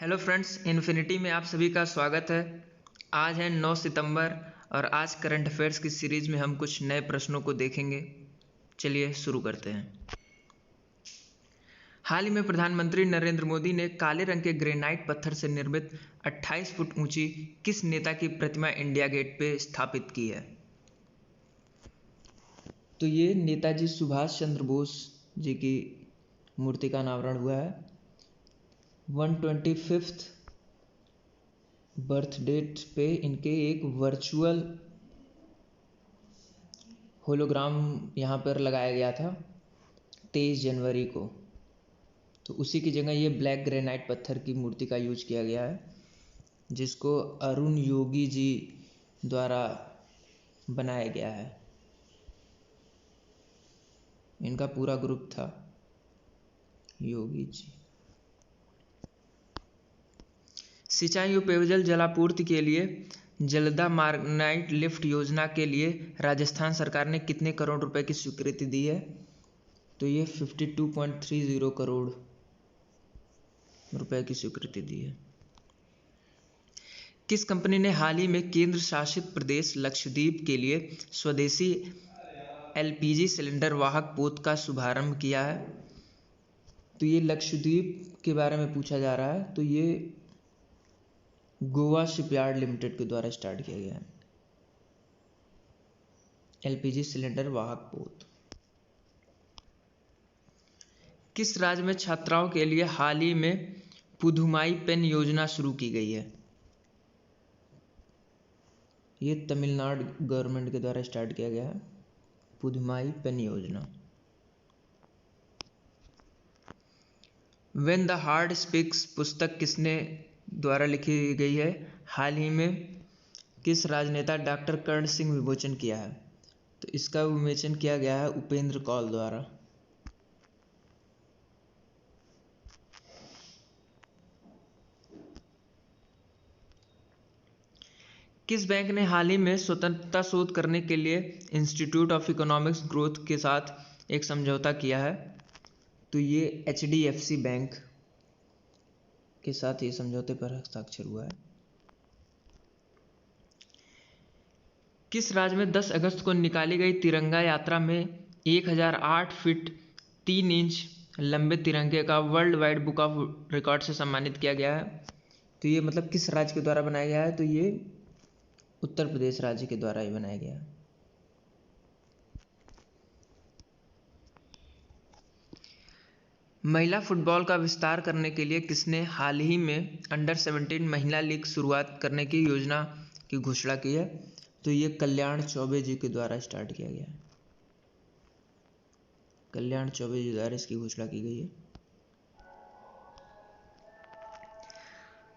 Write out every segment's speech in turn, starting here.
Hello friends, infinity में आप सभी का स्वागत है। आज है 9 सितंबर और आज करंट अफेयर्स की सीरीज में हम कुछ नए प्रश्नों को देखेंगे। चलिए शुरू करते हैं। हाल ही में प्रधानमंत्री नरेंद्र मोदी ने काले रंग के ग्रेनाइट पत्थर से निर्मित 28 फुट ऊंची किस नेता की प्रतिमा इंडिया गेट पे स्थापित की है? तो ये नेताजी सुभाष चंद्र बोस जी की मूर्ति का अनावरण हुआ है। 125th बर्थ डेट पे इनके एक वर्चुअल होलोग्राम यहाँ पर लगाया गया था 23 जनवरी को। तो उसी की जगह ये ब्लैक ग्रेनाइट पत्थर की मूर्ति का यूज किया गया है, जिसको अरुण योगी जी द्वारा बनाया गया है। इनका पूरा ग्रुप था योगी जी। सिंचाई और पेयजल जलापूर्ति के लिए जलदा मार्गनाइट लिफ्ट योजना के लिए राजस्थान सरकार ने कितने करोड़ रुपए की स्वीकृति दी है? तो ये 52.30 करोड़ रुपए की स्वीकृति दी है। किस कंपनी ने हाल ही में केंद्र शासित प्रदेश लक्षद्वीप के लिए स्वदेशी एलपीजी सिलेंडर वाहक पोत का शुभारंभ किया है? तो ये लक्षद्वीप के बारे में पूछा जा रहा है। तो ये गोवा शिपयार्ड लिमिटेड के द्वारा स्टार्ट किया गया है एलपीजी सिलेंडर वाहक पोत। किस राज्य में छात्राओं के लिए हाल ही में पुधुमाई पेन योजना शुरू की गई है? ये तमिलनाडु गवर्नमेंट के द्वारा स्टार्ट किया गया है पुधुमाई पेन योजना। व्हेन द हार्ट स्पीक्स पुस्तक किसने द्वारा लिखी गई है? हाल ही में किस राजनेता डॉक्टर कर्ण सिंह विमोचन किया है? तो इसका विमोचन किया गया है उपेंद्र कौल द्वारा। किस बैंक ने हाल ही में स्वतंत्रता शोध करने के लिए इंस्टीट्यूट ऑफ इकोनॉमिक्स ग्रोथ के साथ एक समझौता किया है? तो ये एचडीएफसी बैंक के साथ ये समझौते पर हस्ताक्षर हुआ है। किस राज्य में 10 अगस्त को निकाली गई तिरंगा यात्रा में 1008 फीट 3 इंच लंबे तिरंगे का world wide book of record से सम्मानित किया गया है? तो ये मतलब किस राज्य के द्वारा बनाया गया है? तो ये उत्तर प्रदेश राज्य के द्वारा ही बनाया गया है। महिला फुटबॉल का विस्तार करने के लिए किसने हाल ही में अंडर 17 महिला लीग शुरुआत करने की योजना की घोषणा की है? तो ये कल्याण चौबे जी के द्वारा स्टार्ट किया गया है। कल्याण चौबे जी द्वारा इसकी घोषणा की गई है।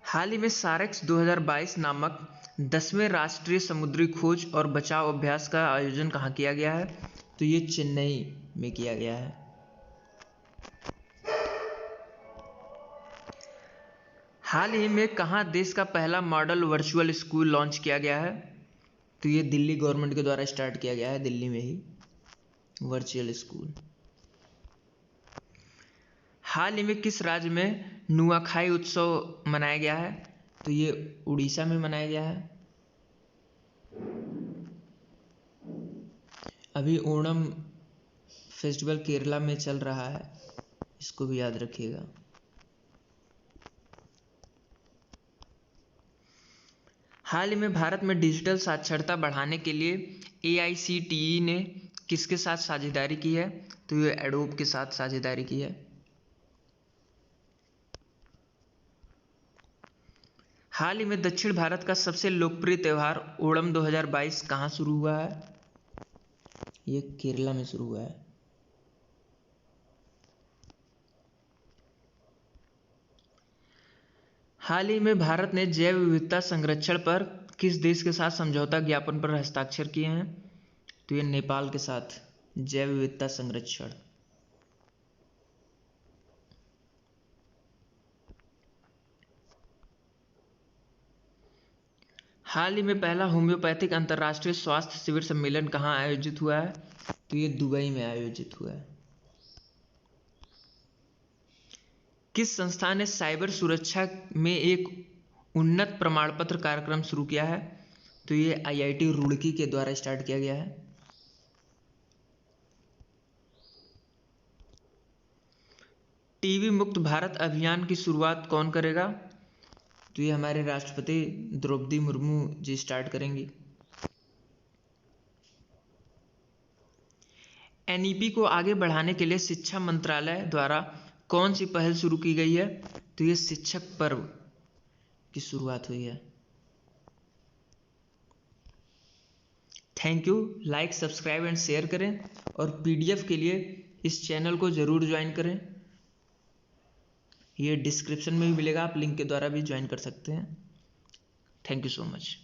हाल ही में सारेक्स 2022 नामक 10वें राष्ट्रीय समुद्री खोज और बचाव अभ्यास का आयोजन कहाँ किया गया है? तो ये चेन्नई में किया गया है। हाल ही में कहाँ देश का पहला मॉडल वर्चुअल स्कूल लॉन्च किया गया है? तो ये दिल्ली गवर्नमेंट के द्वारा स्टार्ट किया गया है, दिल्ली में ही वर्चुअल स्कूल। हाल ही में किस राज्य में नुआखाई उत्सव मनाया गया है? तो ये उड़ीसा में मनाया गया है। अभी ओणम फेस्टिवल केरला में चल रहा है, इसको भी याद रखिएगा। हाल ही में भारत में डिजिटल साक्षरता बढ़ाने के लिए एआईसीटीई ने किसके साथ साझेदारी की है? तो ये एडोब के साथ साझेदारी की है। हाल ही में दक्षिण भारत का सबसे लोकप्रिय त्यौहार ओणम 2022 कहाँ शुरू हुआ है? ये केरला में शुरू हुआ है। हाल ही में भारत ने जैव विविधता संरक्षण पर किस देश के साथ समझौता ज्ञापन पर हस्ताक्षर किए हैं? तो ये नेपाल के साथ जैव विविधता संरक्षण। हाल ही में पहला होम्योपैथिक अंतर्राष्ट्रीय स्वास्थ्य शिविर सम्मेलन कहाँ आयोजित हुआ है? तो ये दुबई में आयोजित हुआ है। किस संस्था ने साइबर सुरक्षा में एक उन्नत प्रमाण पत्र कार्यक्रम शुरू किया है? तो ये IIT रुड़की के द्वारा स्टार्ट किया गया है। टीबी मुक्त भारत अभियान की शुरुआत कौन करेगा? तो ये हमारे राष्ट्रपति द्रौपदी मुर्मू जी स्टार्ट करेंगी। NEP को आगे बढ़ाने के लिए शिक्षा मंत्रालय द्वारा कौन सी पहल शुरू की गई है? तो ये शिक्षक पर्व की शुरुआत हुई है। Thank you. Like, subscribe and share करें और PDF के लिए इस चैनल को ज़रूर ज्वाइन करें। ये डिस्क्रिप्शन में भी मिलेगा, आप लिंक के द्वारा भी ज्वाइन कर सकते हैं। Thank you so much.